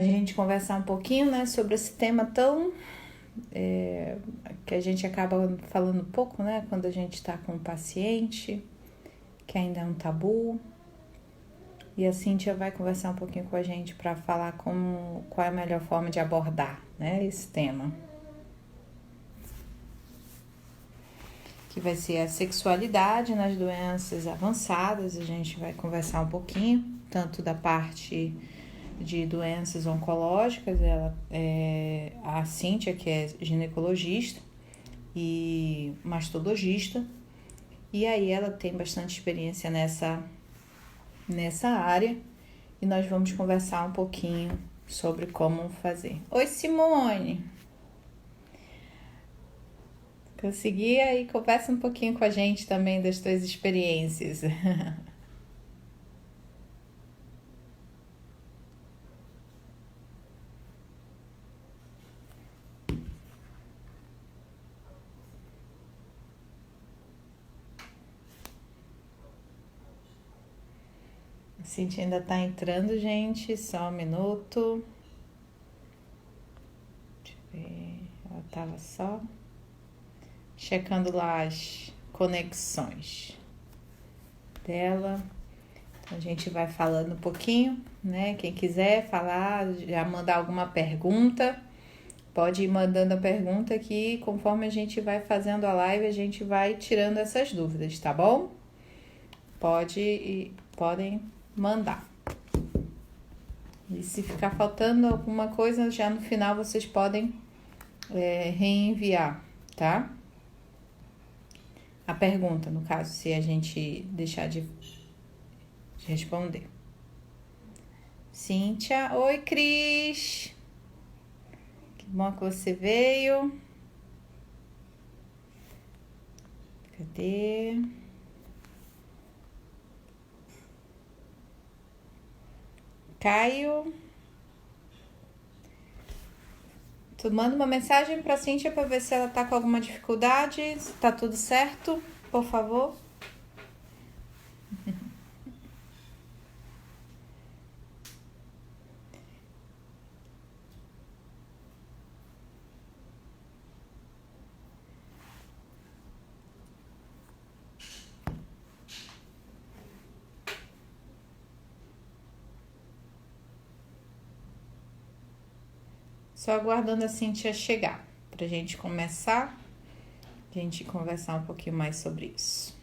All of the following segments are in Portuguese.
A gente conversar um pouquinho, né, sobre esse tema tão que a gente acaba falando pouco, né, quando a gente está com um paciente, que ainda é um tabu. E a Cíntia vai conversar um pouquinho com a gente para falar qual é a melhor forma de abordar, né, esse tema. Que vai ser a sexualidade nas doenças avançadas. A gente vai conversar um pouquinho, tanto da parte de doenças oncológicas, a Cíntia, que é ginecologista e mastologista, e aí ela tem bastante experiência nessa área, e nós vamos conversar um pouquinho sobre como fazer. Oi, Simone! Consegui aí, conversa um pouquinho com a gente também das tuas experiências. A Cintia ainda tá entrando, gente, só um minuto. Deixa eu ver, ela tava só checando lá as conexões dela. Então, a gente vai falando um pouquinho, né? Quem quiser falar, já mandar alguma pergunta, pode ir mandando a pergunta que conforme a gente vai fazendo a live, a gente vai tirando essas dúvidas, tá bom? Podem mandar. E se ficar faltando alguma coisa, já no final vocês podem reenviar, tá? A pergunta, no caso, se a gente deixar de responder. Cíntia, oi, Cris. Que bom que você veio. Cadê? Caio. Tu manda uma mensagem pra Cíntia pra ver se ela tá com alguma dificuldade, se tá tudo certo, por favor. Só aguardando a Cíntia chegar pra gente começar, a gente conversar um pouquinho mais sobre isso.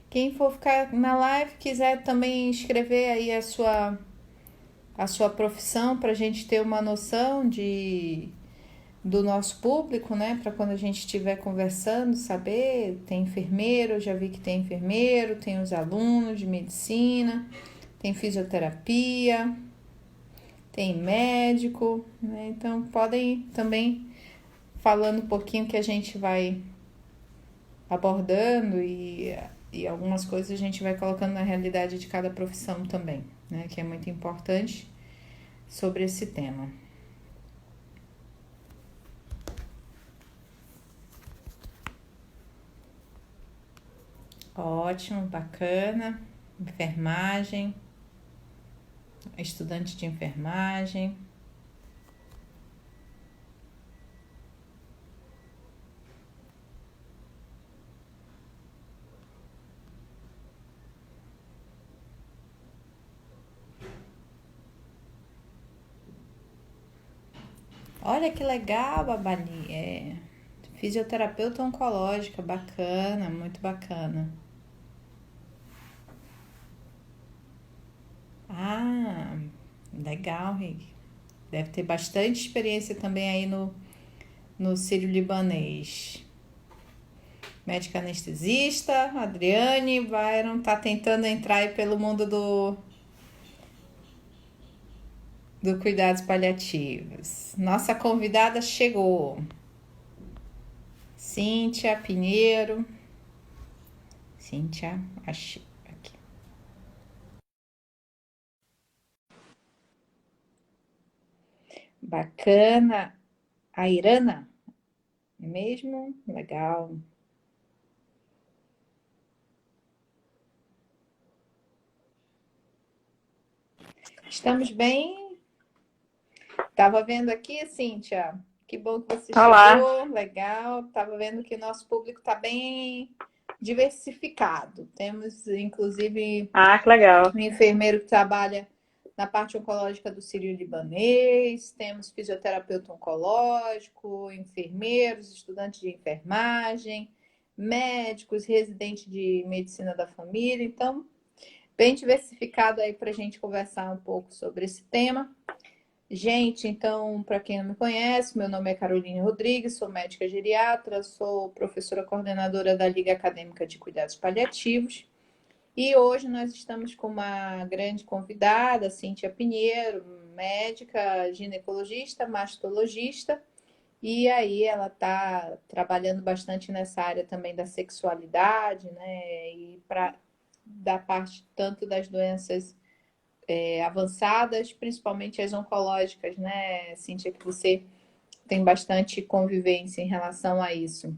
Quem for ficar na live, quiser também escrever aí a sua profissão pra gente ter uma noção do nosso público, né? Para quando a gente estiver conversando, saber. Tem enfermeiro, eu já vi que tem enfermeiro, tem os alunos de medicina, tem fisioterapia, tem médico, né? Então podem também falando um pouquinho que a gente vai abordando e algumas coisas a gente vai colocando na realidade de cada profissão também, né? Que é muito importante sobre esse tema. Ótimo, bacana. Enfermagem, estudante de enfermagem. Olha que legal, Babali. Fisioterapeuta oncológica, bacana, muito bacana. Ah, legal, Rick. Deve ter bastante experiência também aí no Sírio-Libanês. Médica anestesista, Adriane Byron tá tentando entrar aí pelo mundo do cuidados paliativos. Nossa convidada chegou. Cíntia Pinheiro. Cíntia, achei aqui. Bacana. A Irana, é mesmo? Legal. Estamos bem. Estava vendo aqui, Cíntia. Que bom que você Olá. chegou. Legal. Estava vendo que o nosso público está bem diversificado. Temos, inclusive, Que legal. um enfermeiro que trabalha na parte oncológica do Sírio-Libanês, temos fisioterapeuta oncológico, enfermeiros, estudantes de enfermagem, médicos, residente de medicina da família. Então, bem diversificado aí para a gente conversar um pouco sobre esse tema. Gente, então, para quem não me conhece, meu nome é Caroline Rodrigues, sou médica geriatra, sou professora coordenadora da Liga Acadêmica de Cuidados Paliativos. E hoje nós estamos com uma grande convidada, Cíntia Pinheiro, médica, ginecologista, mastologista, e aí ela está trabalhando bastante nessa área também da sexualidade, né? E da parte tanto das doenças avançadas, principalmente as oncológicas, né, Cíntia, que você tem bastante convivência em relação a isso.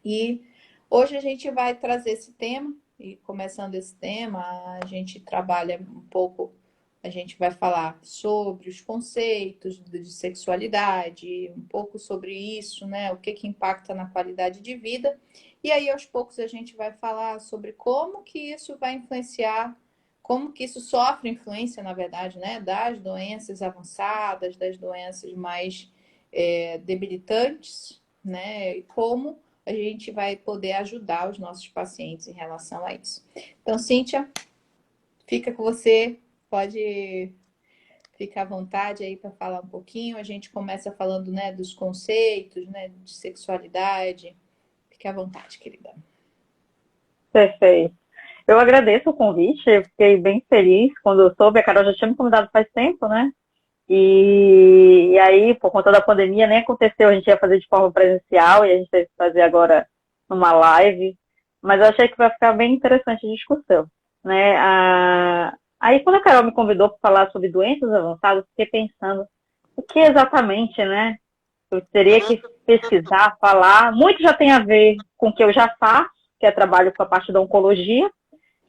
E hoje a gente vai trazer esse tema, e começando esse tema, a gente trabalha um pouco, a gente vai falar sobre os conceitos de sexualidade, um pouco sobre isso, né? O que impacta na qualidade de vida. E aí, aos poucos, a gente vai falar sobre como que isso vai influenciar, como que isso sofre influência, na verdade, né? Das doenças avançadas, das doenças mais debilitantes, né? E como a gente vai poder ajudar os nossos pacientes em relação a isso. Então, Cíntia, fica com você, pode ficar à vontade aí para falar um pouquinho. A gente começa falando, né, dos conceitos, né, de sexualidade. Fique à vontade, querida. Perfeito. Eu agradeço o convite, eu fiquei bem feliz quando eu soube, a Carol já tinha me convidado faz tempo, né? E aí, por conta da pandemia, nem aconteceu, a gente ia fazer de forma presencial e a gente teve que fazer agora numa live, mas eu achei que vai ficar bem interessante a discussão, né? Aí, quando a Carol me convidou para falar sobre doenças avançadas, eu fiquei pensando o que exatamente, né? Eu teria que pesquisar, falar. Muito já tem a ver com o que eu já faço, que é trabalho com a parte da oncologia,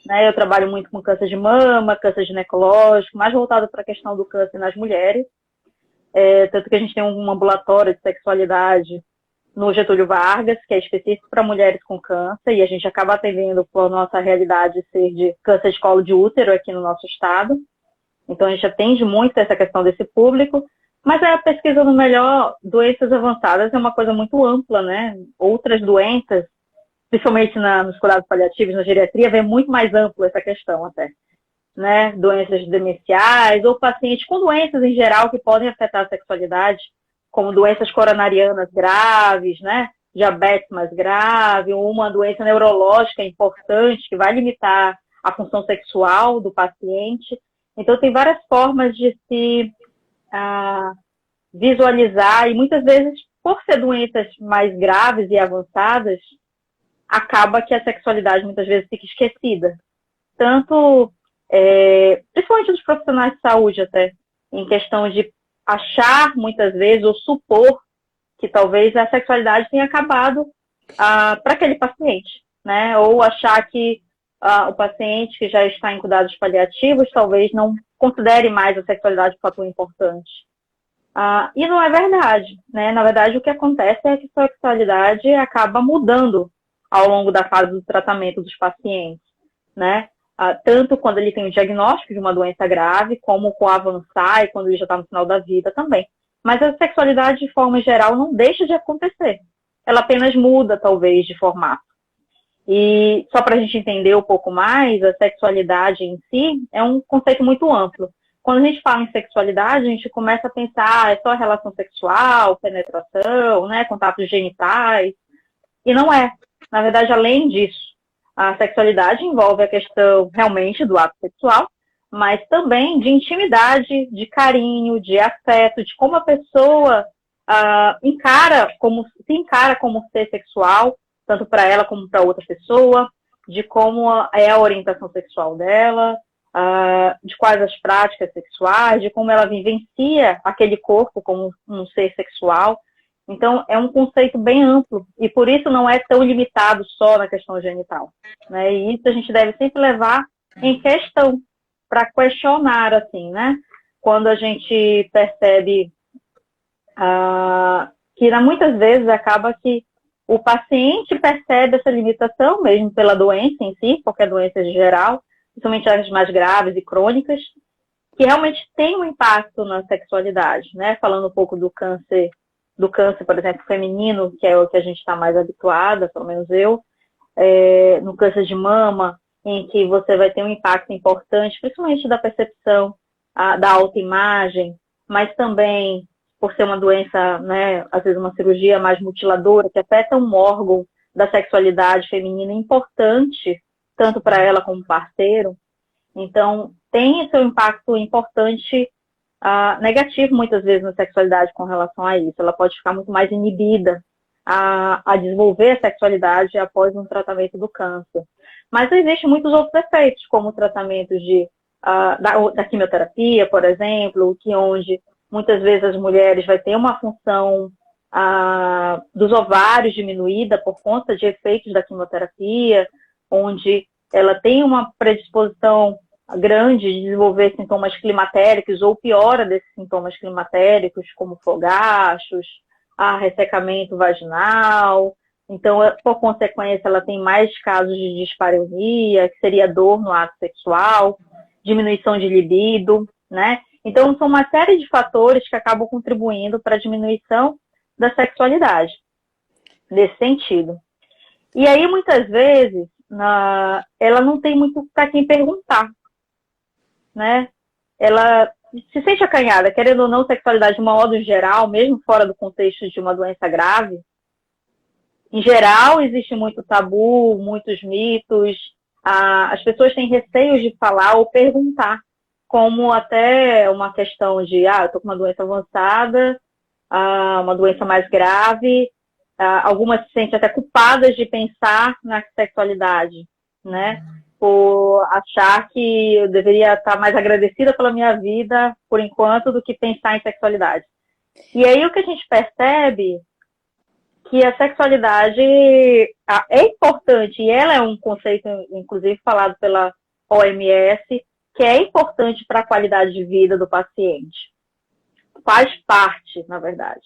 né? Eu trabalho muito com câncer de mama, câncer ginecológico, mais voltado para a questão do câncer nas mulheres. Tanto que a gente tem um ambulatório de sexualidade no Getúlio Vargas, que é específico para mulheres com câncer, e a gente acaba atendendo por nossa realidade ser de câncer de colo de útero aqui no nosso estado. Então, a gente atende muito essa questão desse público, mas a pesquisa no melhor, doenças avançadas é uma coisa muito ampla, né? Outras doenças, principalmente nos cuidados paliativos, na geriatria, vem muito mais ampla essa questão até, né? Doenças demenciais ou pacientes com doenças em geral que podem afetar a sexualidade, como doenças coronarianas graves, né? Diabetes mais grave, ou uma doença neurológica importante que vai limitar a função sexual do paciente. Então, tem várias formas de se visualizar, e muitas vezes, por ser doenças mais graves e avançadas, acaba que a sexualidade muitas vezes fica esquecida. Tanto, principalmente dos profissionais de saúde até, em questão de achar muitas vezes, ou supor que talvez a sexualidade tenha acabado para aquele paciente, né? Ou achar que o paciente que já está em cuidados paliativos talvez não considere mais a sexualidade um fator importante. E não é verdade, né? Na verdade, o que acontece é que a sexualidade acaba mudando ao longo da fase do tratamento dos pacientes, né? Tanto quando ele tem o diagnóstico de uma doença grave, como com avançar e quando ele já está no final da vida também. Mas a sexualidade, de forma geral, não deixa de acontecer. Ela apenas muda, talvez, de formato. E só para a gente entender um pouco mais, a sexualidade em si é um conceito muito amplo. Quando a gente fala em sexualidade, a gente começa a pensar, é só relação sexual, penetração, né, contatos genitais, e não é. Na verdade, além disso, a sexualidade envolve a questão realmente do ato sexual, mas também de intimidade, de carinho, de afeto, de como a pessoa se encara como ser sexual, tanto para ela como para outra pessoa, de como é a orientação sexual dela, de quais as práticas sexuais, de como ela vivencia aquele corpo como um ser sexual. Então, é um conceito bem amplo e por isso não é tão limitado só na questão genital, né? E isso a gente deve sempre levar em questão para questionar, assim, né? Quando a gente percebe que muitas vezes acaba que o paciente percebe essa limitação mesmo pela doença em si, qualquer doença em geral, principalmente as mais graves e crônicas, que realmente tem um impacto na sexualidade, né? Falando um pouco do câncer, por exemplo, feminino, que é o que a gente está mais habituada, pelo menos eu, no câncer de mama, em que você vai ter um impacto importante, principalmente da percepção da autoimagem, mas também por ser uma doença, né, às vezes uma cirurgia mais mutiladora, que afeta um órgão da sexualidade feminina importante, tanto para ela como parceiro. Então, tem seu impacto importante negativo, muitas vezes, na sexualidade com relação a isso. Ela pode ficar muito mais inibida a desenvolver a sexualidade após um tratamento do câncer. Mas existem muitos outros efeitos, como tratamentos da quimioterapia, por exemplo, onde muitas vezes as mulheres vai ter uma função dos ovários diminuída por conta de efeitos da quimioterapia, onde ela tem uma predisposição grande de desenvolver sintomas climatéricos ou piora desses sintomas climatéricos, como fogachos, ressecamento vaginal. Então, por consequência, ela tem mais casos de dispareunia, que seria dor no ato sexual, diminuição de libido, né? Então, são uma série de fatores que acabam contribuindo para a diminuição da sexualidade, nesse sentido. E aí, muitas vezes, ela não tem muito para quem perguntar, né? Ela se sente acanhada, querendo ou não, sexualidade de um modo geral, mesmo fora do contexto de uma doença grave. Em geral, existe muito tabu, muitos mitos. As pessoas têm receios de falar ou perguntar, como até uma questão de, eu tô com uma doença avançada, uma doença mais grave. Algumas se sentem até culpadas de pensar na sexualidade, né? Por achar que eu deveria estar mais agradecida pela minha vida, por enquanto, do que pensar em sexualidade. E aí o que a gente percebe que a sexualidade é importante, e ela é um conceito, inclusive, falado pela OMS, que é importante para a qualidade de vida do paciente. Faz parte, na verdade.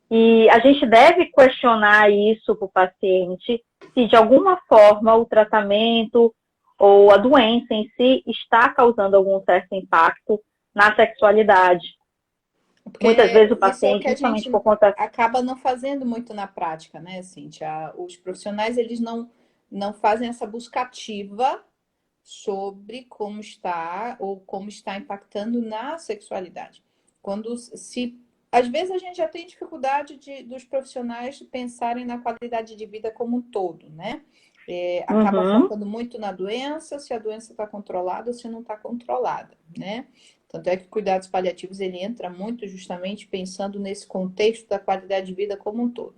E a gente deve questionar isso para o paciente, se de alguma forma o tratamento ou a doença em si está causando algum certo impacto na sexualidade. Porque muitas vezes o isso é o paciente, que a justamente gente por conta... acaba não fazendo muito na prática, né, Cíntia? Os profissionais, eles não fazem essa busca ativa sobre como está ou como está impactando na sexualidade. Às vezes a gente já tem dificuldade dos profissionais pensarem na qualidade de vida como um todo, né? Acaba focando muito na doença, se a doença está controlada ou se não está controlada, né? Tanto é que cuidados paliativos ele entra muito justamente pensando nesse contexto da qualidade de vida como um todo.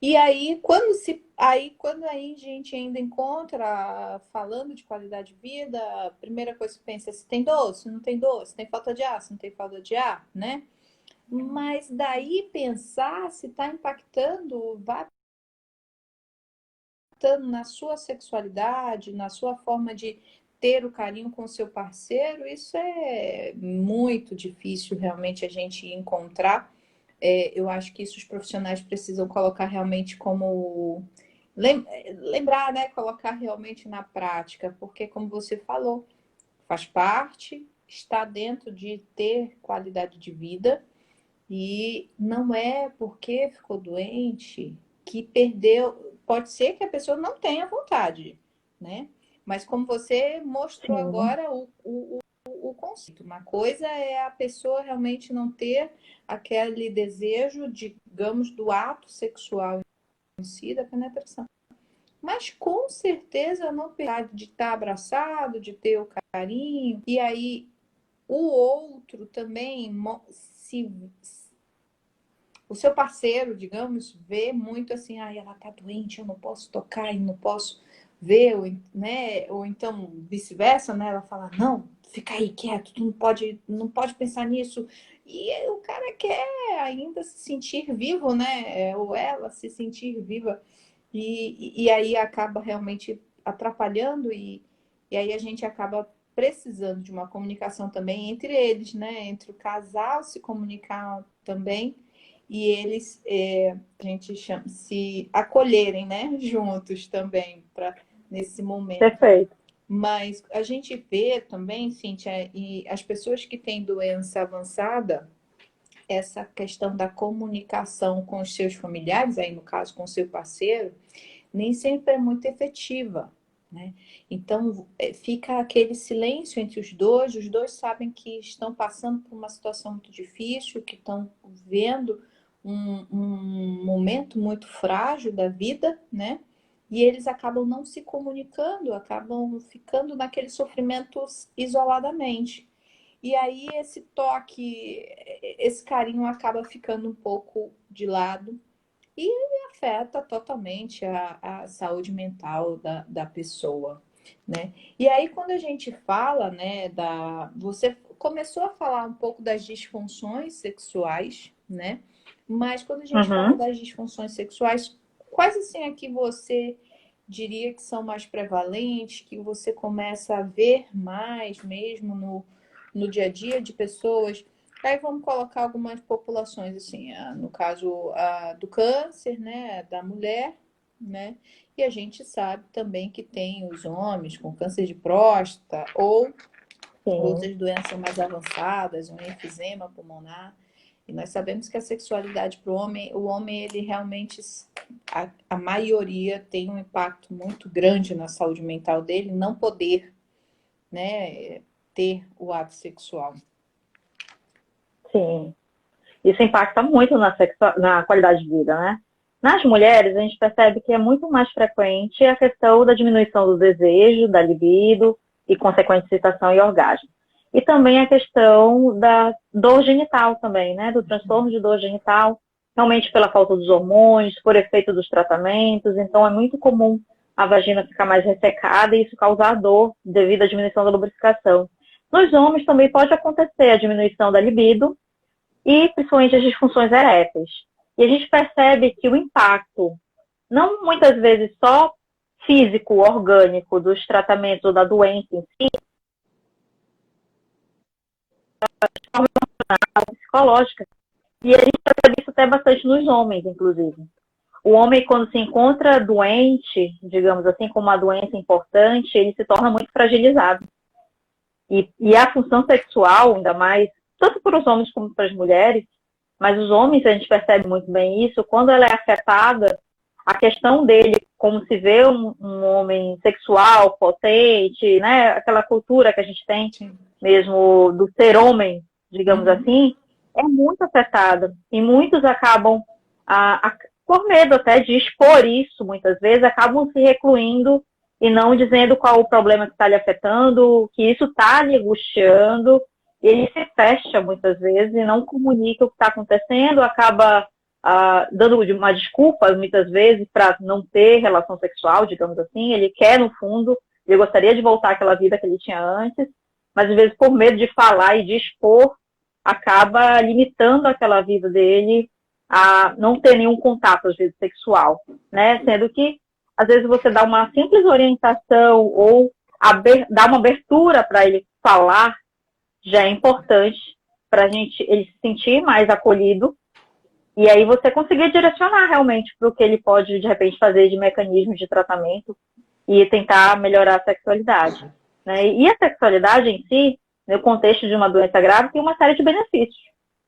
E aí, quando a gente ainda encontra falando de qualidade de vida, a primeira coisa que pensa é se tem dor, se não tem dor, se tem falta de ar, se não tem falta de ar, né? Mas daí pensar se está impactando, vai impactando na sua sexualidade, na sua forma de ter o carinho com o seu parceiro, isso é muito difícil realmente a gente encontrar. Eu acho que isso os profissionais precisam colocar realmente como... Lembrar, né? Colocar realmente na prática, porque como você falou, faz parte, está dentro de ter qualidade de vida e não é porque ficou doente que perdeu. Pode ser que a pessoa não tenha vontade, né? Mas como você mostrou agora, o conceito. Uma coisa é a pessoa realmente não ter aquele desejo, digamos, do ato sexual em si, da penetração. Mas com certeza não pegar de estar abraçado, de ter o carinho. E aí o outro também, se o seu parceiro, digamos, vê muito assim, ela tá doente, eu não posso tocar e não posso ver, né? Ou então vice-versa, né? Ela fala, não, fica aí quieto, tu não pode pensar nisso. E o cara quer ainda se sentir vivo, né? Ou ela se sentir viva. E aí acaba realmente atrapalhando e aí a gente acaba precisando de uma comunicação também entre eles, né? Entre o casal se comunicar também e eles, a gente chama, se acolherem, né? Juntos também para nesse momento. Perfeito. Mas a gente vê também, Cíntia, e as pessoas que têm doença avançada, essa questão da comunicação com os seus familiares, aí no caso com o seu parceiro, nem sempre é muito efetiva, né? Então fica aquele silêncio entre os dois sabem que estão passando por uma situação muito difícil, que estão vendo um momento muito frágil da vida, né? E eles acabam não se comunicando, acabam ficando naquele sofrimento isoladamente. E aí esse toque, esse carinho acaba ficando um pouco de lado e afeta totalmente a saúde mental da pessoa, né? E aí quando a gente fala, né, você começou a falar um pouco das disfunções sexuais, né? Mas quando a gente fala Uhum. das disfunções sexuais, quais assim é que você diria que são mais prevalentes, que você começa a ver mais mesmo no dia a dia de pessoas? Aí vamos colocar algumas populações, assim, no caso do câncer, né, da mulher, né? E a gente sabe também que tem os homens com câncer de próstata ou Sim, outras doenças mais avançadas, um enfisema pulmonar. E nós sabemos que a sexualidade para o homem, ele realmente, a maioria tem um impacto muito grande na saúde mental dele, não poder, né, ter o ato sexual. sim. Isso impacta muito na qualidade de vida, né? Nas mulheres, a gente percebe que é muito mais frequente a questão da diminuição do desejo, da libido e consequente excitação e orgasmo. E também a questão da dor genital também, né? Do transtorno de dor genital, realmente pela falta dos hormônios, por efeito dos tratamentos. Então, é muito comum a vagina ficar mais ressecada e isso causar dor devido à diminuição da lubrificação. Nos homens também pode acontecer a diminuição da libido, e principalmente as disfunções eréteis. E a gente percebe que o impacto, não muitas vezes só físico, orgânico, dos tratamentos ou da doença em si, psicológica. E a gente percebe isso até bastante nos homens, inclusive. O homem, quando se encontra doente, digamos assim, com uma doença importante, ele se torna muito fragilizado. E a função sexual, ainda mais, tanto para os homens como para as mulheres, mas os homens, a gente percebe muito bem isso, quando ela é afetada, a questão dele, como se vê um homem sexual, potente, né? Aquela cultura que a gente tem Sim. mesmo do ser homem, digamos Uhum. assim, é muito afetada. E muitos acabam, por medo até de expor isso, muitas vezes, acabam se recluindo e não dizendo qual o problema que está lhe afetando, que isso está lhe angustiando. Ele se fecha muitas vezes e não comunica o que está acontecendo, acaba dando uma desculpa muitas vezes para não ter relação sexual, digamos assim. Ele quer, no fundo, ele gostaria de voltar àquela vida que ele tinha antes, mas às vezes por medo de falar e de expor, acaba limitando aquela vida dele a não ter nenhum contato, às vezes, sexual, né? Sendo que, às vezes, você dá uma simples orientação ou dá uma abertura para ele falar, já é importante para ele se sentir mais acolhido e aí você conseguir direcionar realmente para o que ele pode, de repente, fazer de mecanismos de tratamento e tentar melhorar a sexualidade. Né? E a sexualidade em si, no contexto de uma doença grave, tem uma série de benefícios.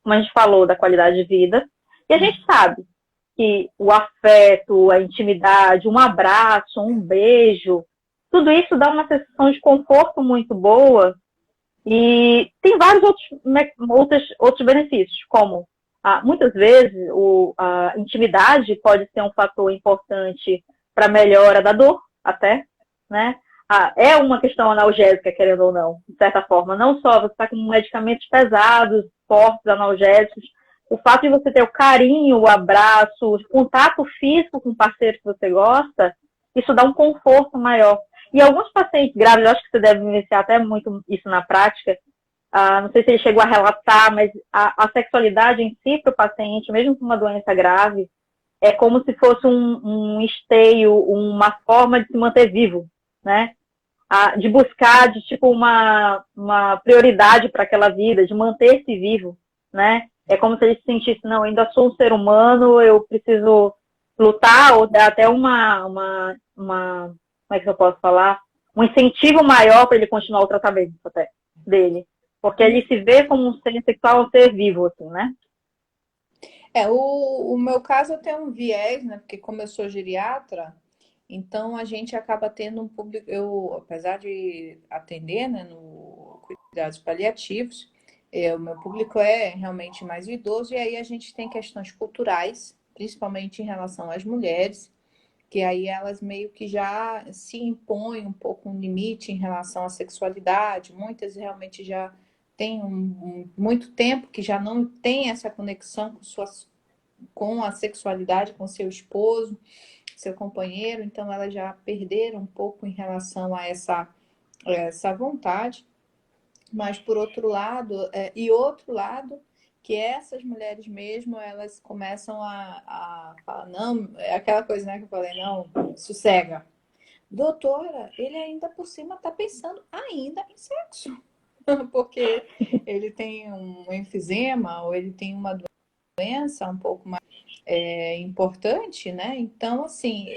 Como a gente falou, da qualidade de vida. E a gente sabe que o afeto, a intimidade, um abraço, um beijo, tudo isso dá uma sensação de conforto muito boa e tem vários outros benefícios, como muitas vezes a intimidade pode ser um fator importante para a melhora da dor, até, né? É uma questão analgésica, querendo ou não, de certa forma. Não só você está com medicamentos pesados, fortes, analgésicos, o fato de você ter o carinho, o abraço, o contato físico com o parceiro que você gosta, isso dá um conforto maior. E alguns pacientes grávidos, eu acho que você deve vivenciar até muito isso na prática, não sei se ele chegou a relatar, mas a sexualidade em si para o paciente, mesmo com uma doença grave, é como se fosse um esteio, uma forma de se manter vivo, né? De buscar de tipo uma prioridade para aquela vida, de manter-se vivo, né? É como se ele se sentisse, não, ainda sou um ser humano, eu preciso lutar, ou dar até como é que eu posso falar? Um incentivo maior para ele continuar o tratamento até dele. Porque ele se vê como um ser sexual, um ser vivo, assim, né? O meu caso eu tenho um viés, né? Porque como eu sou geriatra, então a gente acaba tendo um público, eu, apesar de atender, né, no cuidados paliativos, o meu público é realmente mais idoso, e aí a gente tem questões culturais, principalmente em relação às mulheres, que aí elas meio que já se impõem um pouco um limite em relação à sexualidade, muitas realmente já têm muito tempo que já não tem essa conexão com a sexualidade, com seu esposo, seu companheiro, então elas já perderam um pouco em relação a essa vontade. Mas por outro lado, outro lado, que essas mulheres mesmo, elas começam a falar, não, é aquela coisa, né, que eu falei, não, sossega. Doutora, ele ainda por cima está pensando ainda em sexo, porque ele tem um enfisema ou ele tem uma doença um pouco mais importante, né? Então, assim,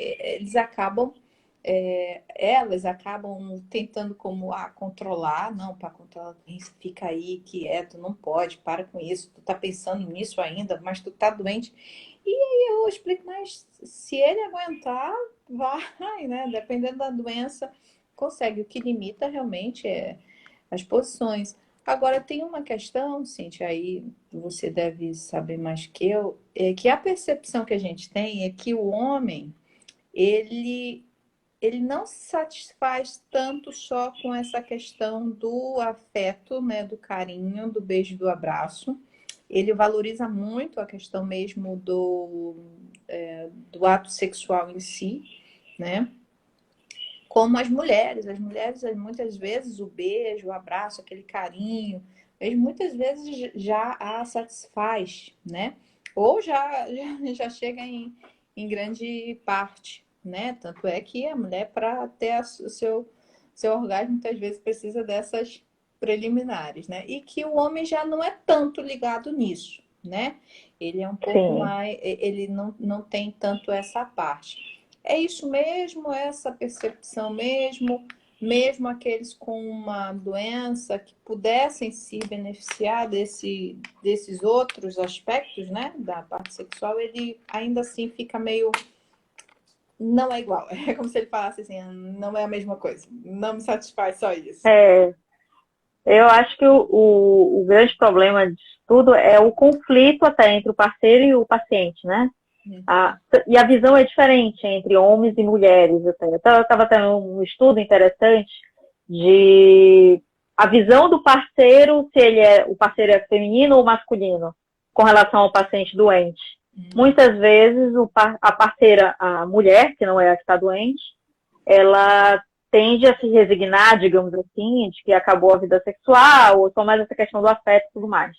elas acabam tentando como controlar, não, para controlar, fica aí quieto, não pode, para com isso, tu tá pensando nisso ainda, mas tu tá doente. E aí eu explico, mas se ele aguentar, vai, né? Dependendo da doença, consegue. O que limita realmente é as posições. Agora, tem uma questão, Cintia, aí você deve saber mais que eu, é que a percepção que a gente tem é que o homem, ele, ele não se satisfaz tanto só com essa questão do afeto, né, do carinho, do beijo, do abraço. Ele valoriza muito a questão mesmo do ato sexual em si, né? Como as mulheres muitas vezes o beijo, o abraço, aquele carinho, eles muitas vezes já a satisfaz, né? Ou já chega em grande parte, né? Tanto é que a mulher, para ter seu orgasmo, muitas vezes precisa dessas preliminares, né? E que o homem já não é tanto ligado nisso, né? Ele é um pouco Sim. mais, ele não tem tanto essa parte. É isso mesmo, essa percepção mesmo, mesmo aqueles com uma doença que pudessem se beneficiar desses outros aspectos, né, da parte sexual, ele ainda assim fica meio, não é igual. É como se ele falasse assim, não é a mesma coisa, não me satisfaz só isso. Eu acho que o grande problema disso tudo é o conflito até entre o parceiro e o paciente, né? E a visão é diferente entre homens e mulheres. Eu estava tendo um estudo interessante de a visão do parceiro, se o parceiro é feminino ou masculino, com relação ao paciente doente. Muitas vezes a parceira, a mulher, que não é a que está doente, ela tende a se resignar, digamos assim, de que acabou a vida sexual, ou só mais essa questão do afeto e tudo mais.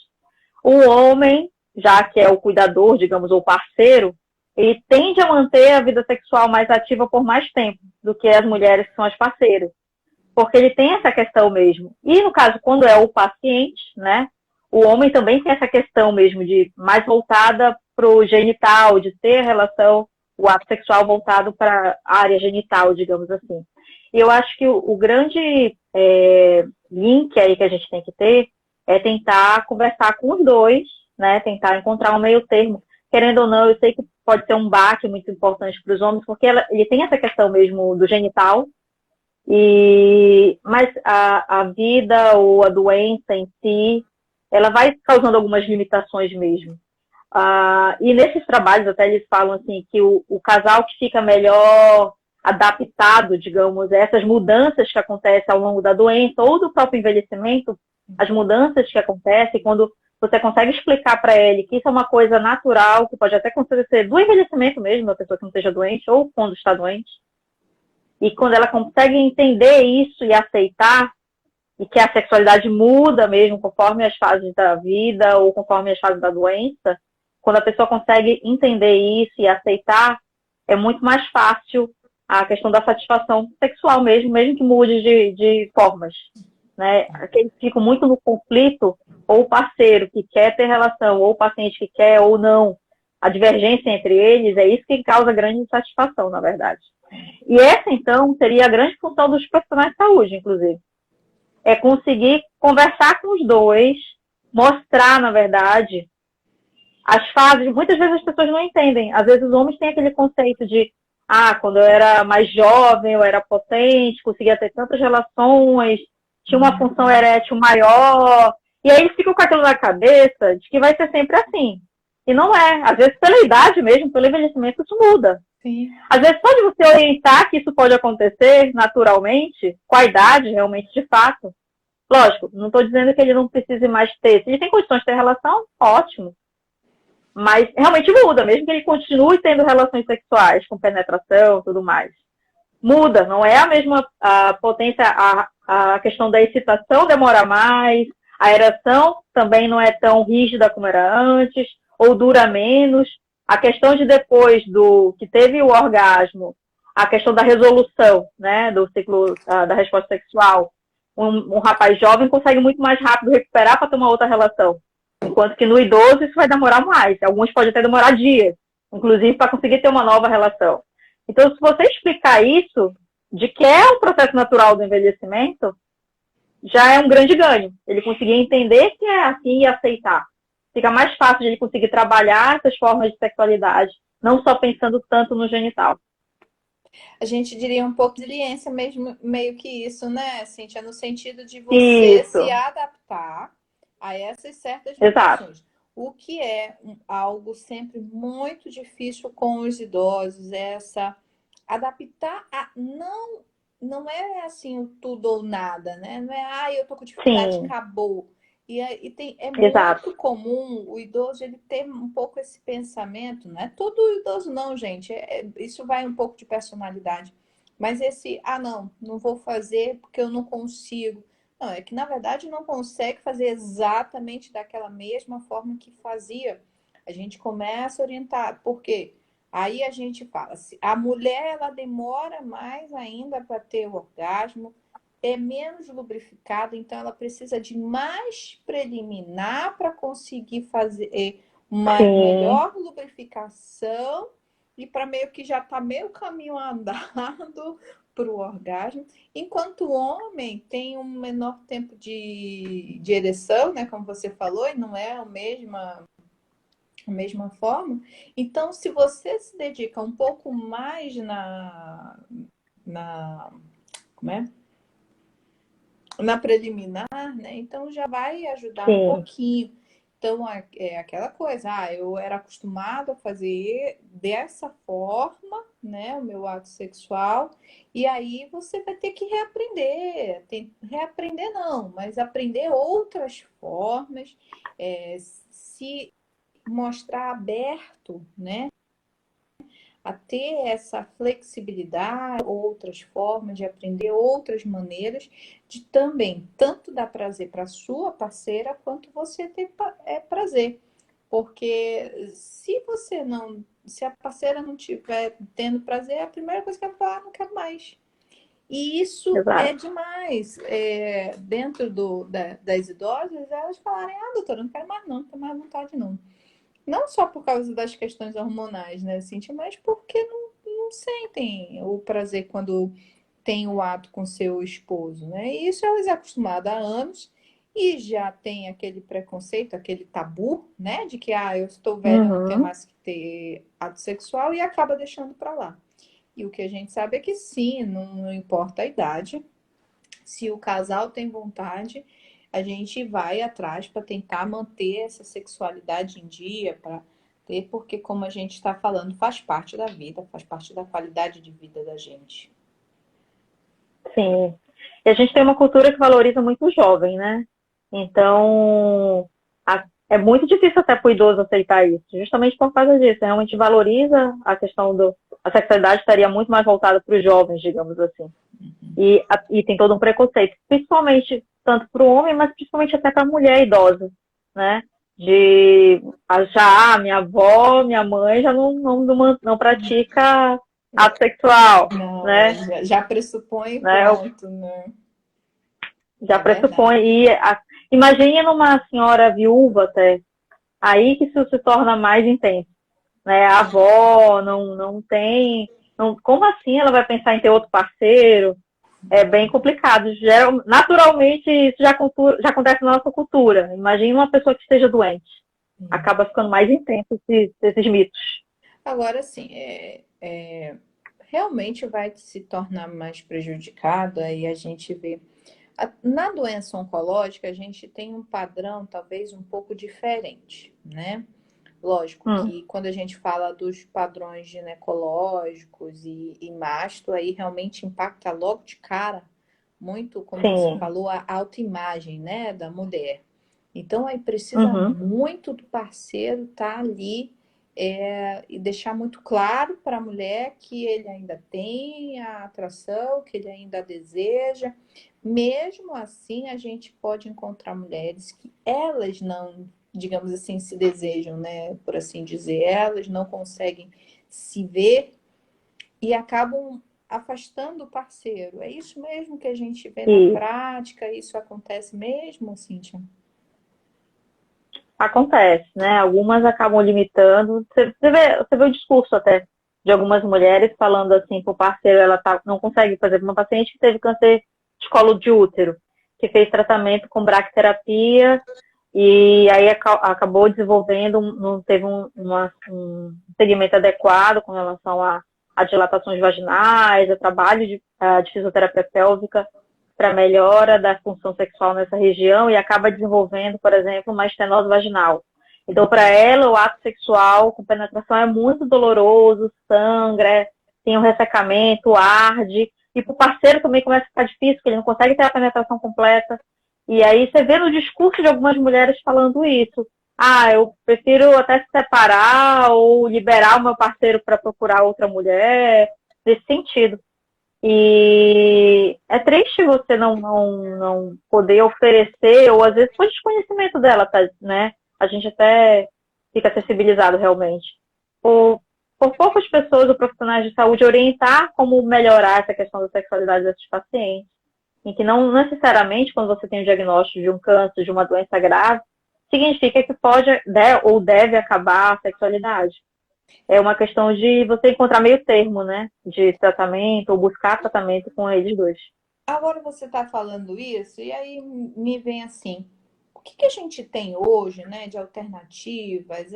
O homem, já que é o cuidador, digamos, ou parceiro, ele tende a manter a vida sexual mais ativa por mais tempo do que as mulheres que são as parceiras. Porque ele tem essa questão mesmo. E no caso, quando é o paciente, né, o homem também tem essa questão mesmo de mais voltada para o genital, de ter relação, o ato sexual voltado para a área genital, digamos assim. E eu acho que o grande link aí que a gente tem que ter é tentar conversar com os dois, né, tentar encontrar um meio termo. Querendo ou não, eu sei que pode ser um baque muito importante para os homens, porque ele tem essa questão mesmo do genital, mas a vida ou a doença em si, ela vai causando algumas limitações mesmo. E nesses trabalhos até eles falam assim que o casal que fica melhor adaptado, digamos, a essas mudanças que acontecem ao longo da doença ou do próprio envelhecimento, as mudanças que acontecem quando você consegue explicar para ele que isso é uma coisa natural, que pode até acontecer do envelhecimento mesmo, da pessoa que não esteja doente ou quando está doente. E quando ela consegue entender isso e aceitar, e que a sexualidade muda mesmo conforme as fases da vida ou conforme as fases da doença, quando a pessoa consegue entender isso e aceitar, é muito mais fácil a questão da satisfação sexual mesmo que mude de formas. Né? Aqueles que ficam muito no conflito, ou o parceiro que quer ter relação, ou o paciente que quer ou não, a divergência entre eles, é isso que causa grande insatisfação, na verdade. E essa, então, seria a grande função dos profissionais de saúde, inclusive. É conseguir conversar com os dois, mostrar, na verdade, as fases. Muitas vezes as pessoas não entendem. Às vezes os homens têm aquele conceito de quando eu era mais jovem, eu era potente, conseguia ter tantas relações, tinha uma função erétil maior, e aí eles ficam com aquilo na cabeça de que vai ser sempre assim. E não é. Às vezes, pela idade mesmo, pelo envelhecimento, isso muda. Sim. Às vezes, pode você orientar que isso pode acontecer naturalmente, com a idade, realmente, de fato. Lógico, não estou dizendo que ele não precise mais ter. Se ele tem condições de ter relação, ótimo. Mas realmente muda, mesmo que ele continue tendo relações sexuais, com penetração e tudo mais. Muda, não é a mesma potência, a questão da excitação demora mais, a ereção também não é tão rígida como era antes, ou dura menos. A questão de depois do que teve o orgasmo, a questão da resolução, né, do ciclo da resposta sexual, um rapaz jovem consegue muito mais rápido recuperar para ter uma outra relação. Enquanto que no idoso isso vai demorar mais. Alguns podem até demorar dias, inclusive para conseguir ter uma nova relação. Então, se você explicar isso, de que é um processo natural do envelhecimento, já é um grande ganho. Ele conseguir entender que é assim e aceitar. Fica mais fácil de ele conseguir trabalhar essas formas de sexualidade, não só pensando tanto no genital. A gente diria um pouco de resiliência mesmo, meio que isso, né, Cíntia? No sentido de você se adaptar a essas certas limitações. O que é algo sempre muito difícil com os idosos, é essa adaptar a não é assim o tudo ou nada, né? Não é, eu tô com dificuldade, acabou. É muito comum o idoso ele ter um pouco esse pensamento, não é todo idoso não, gente, isso vai um pouco de personalidade, mas esse, não vou fazer porque eu não consigo. Não, é que na verdade não consegue fazer exatamente daquela mesma forma que fazia. A gente começa a orientar, porque aí a gente fala, se a mulher ela demora mais ainda para ter o orgasmo, é menos lubrificada, então ela precisa de mais preliminar para conseguir fazer uma melhor lubrificação e para meio que já está meio caminho andado para o orgasmo, enquanto o homem tem um menor tempo de ereção, né, como você falou, e não é a mesma forma. Então, se você se dedica um pouco mais na preliminar, né? Então já vai ajudar um pouquinho. Então é aquela coisa, eu era acostumado a fazer dessa forma, né, o meu ato sexual, e aí você vai ter que reaprender, reaprender não, mas aprender outras formas, se mostrar aberto, né, a ter essa flexibilidade, outras formas de aprender, outras maneiras de também tanto dar prazer para a sua parceira quanto você ter prazer. Porque se a parceira não estiver tendo prazer, a primeira coisa que ela vai falar, não quero mais. E isso é demais. Dentro das idosas, elas falarem, doutora, não quero mais não tenho mais vontade não. Não só por causa das questões hormonais, né, Cíntia, mas porque não sentem o prazer quando tem o ato com seu esposo, né? E isso elas são acostumadas há anos e já tem aquele preconceito, aquele tabu, né, de que eu estou velha, não tenho mais que ter ato sexual e acaba deixando para lá. E o que a gente sabe é que sim, não importa a idade, se o casal tem vontade, a gente vai atrás para tentar manter essa sexualidade em dia, para ter, porque como a gente está falando, faz parte da vida, faz parte da qualidade de vida da gente. Sim. E a gente tem uma cultura que valoriza muito o jovem, né? Então, é muito difícil até para o idoso aceitar isso, justamente por causa disso. Realmente valoriza a questão a sexualidade estaria muito mais voltada para os jovens, digamos assim. E tem todo um preconceito, principalmente tanto para o homem, mas principalmente até para a mulher idosa, né? De já minha avó, minha mãe já não pratica ato sexual, Não, né? já pressupõe né? pronto, né? Já É verdade. pressupõe. Imagine numa senhora viúva até, aí que isso se torna mais intenso, né? A avó não tem. Não, como assim ela vai pensar em ter outro parceiro? É bem complicado. Naturalmente, isso já acontece na nossa cultura. Imagine uma pessoa que esteja doente. Acaba ficando mais intenso esses mitos. Agora, sim, realmente vai se tornar mais prejudicado, aí a gente vê. Na doença oncológica, a gente tem um padrão talvez um pouco diferente, né? Lógico que quando a gente fala dos padrões ginecológicos e masto, aí realmente impacta logo de cara muito, como você Sim. falou, a autoimagem, né, da mulher. Então aí precisa Uhum. muito do parceiro estar ali e deixar muito claro para a mulher que ele ainda tem a atração, que ele ainda deseja. Mesmo assim, a gente pode encontrar mulheres que elas não, digamos assim, se desejam, né? Por assim dizer, elas não conseguem se ver e acabam afastando o parceiro. É isso mesmo que a gente vê na E prática? Isso acontece mesmo, Cíntia? acontece, né? Algumas acabam limitando. Você vê o discurso até de algumas mulheres falando assim para o parceiro, não consegue fazer. Uma paciente que teve câncer de colo de útero, que fez tratamento com braquiterapia e aí acabou desenvolvendo, não teve um segmento adequado com relação a dilatações vaginais, a trabalho de fisioterapia pélvica para melhora da função sexual nessa região e acaba desenvolvendo, por exemplo, uma estenose vaginal. Então, para ela, o ato sexual com penetração é muito doloroso, sangra, tem um ressecamento, arde, e para o parceiro também começa a ficar difícil, porque ele não consegue ter a penetração completa. E aí você vê no discurso de algumas mulheres falando isso. Ah, eu prefiro até se separar ou liberar o meu parceiro para procurar outra mulher, nesse sentido. E é triste você não poder oferecer, ou às vezes por desconhecimento dela, tá, né? A gente até fica sensibilizado realmente. Por poucas pessoas ou profissionais de saúde orientar como melhorar essa questão da sexualidade desses pacientes, em que não necessariamente quando você tem o diagnóstico de um câncer, de uma doença grave, significa que pode ou deve acabar a sexualidade. É uma questão de você encontrar meio termo, né? De tratamento ou buscar tratamento com eles dois. Agora você está falando isso, e aí me vem assim, o que que a gente tem hoje, né, de alternativas?